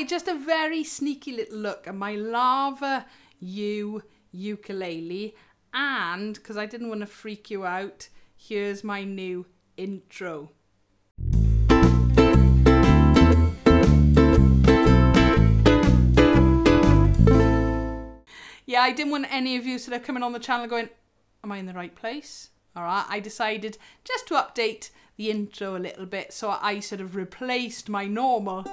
just a very sneaky little look at my Lava U ukulele, and because I didn't want to freak you out, here's my new intro. Yeah, I didn't want any of you sort of coming on the channel going, am I in the right place? All right, I decided just to update the intro a little bit, so I sort of replaced my normal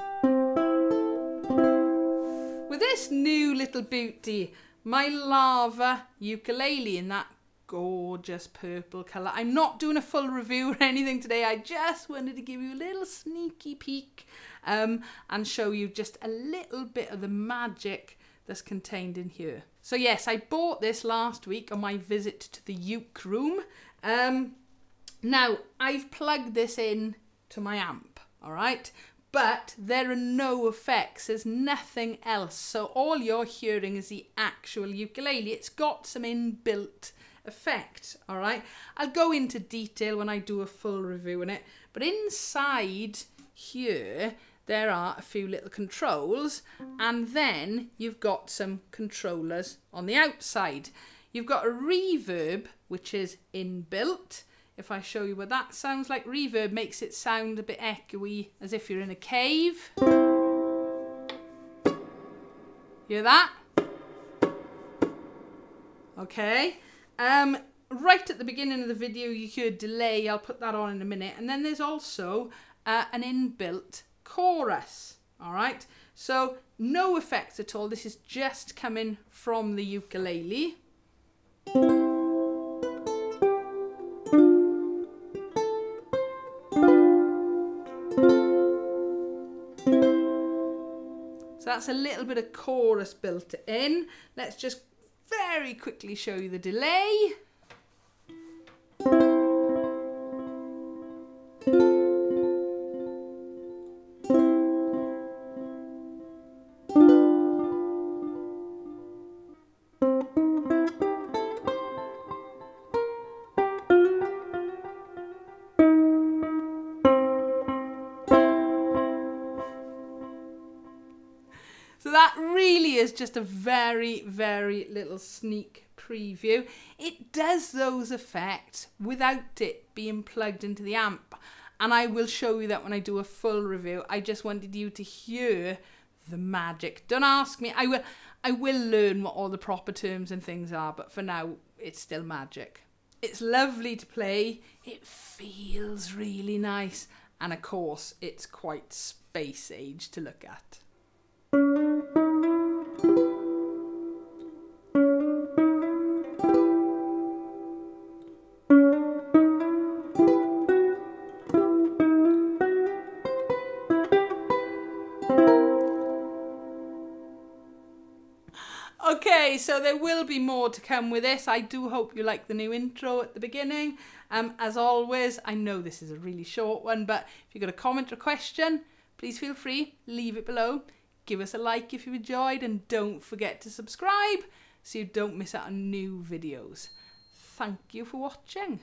with this new little beauty, my Lava ukulele in that gorgeous purple colour. I'm not doing a full review or anything today. I just wanted to give you a little sneaky peek and show you just a little bit of the magic that's contained in here. So yes, I bought this last week on my visit to the uke room. Now, I've plugged this in to my amp, all right? But there are no effects, there's nothing else. So all you're hearing is the actual ukulele. It's got some inbuilt effect, all right? I'll go into detail when I do a full review on it. But inside here, there are a few little controls, and then you've got some controllers on the outside. You've got a reverb, which is inbuilt. If I show you what that sounds like, reverb makes it sound a bit echoey, as if you're in a cave. Hear that? Okay. Right at the beginning of the video, you hear delay. I'll put that on in a minute. And then there's also an inbuilt chorus. All right. So no effects at all. This is just coming from the ukulele. So that's a little bit of chorus built in. Let's just very quickly show you the delay. So that really is just a very, very little sneak preview. It does those effects without it being plugged into the amp. And I will show you that when I do a full review. I just wanted you to hear the magic. Don't ask me. I will learn what all the proper terms and things are, but for now, it's still magic. It's lovely to play. It feels really nice. And of course, it's quite space age to look at. Okay, so there will be more to come with this. I do hope you like the new intro at the beginning. As always, I know this is a really short one, but if you've got a comment or question, please feel free, leave it below. Give us a like if you enjoyed, and don't forget to subscribe so you don't miss out on new videos. Thank you for watching.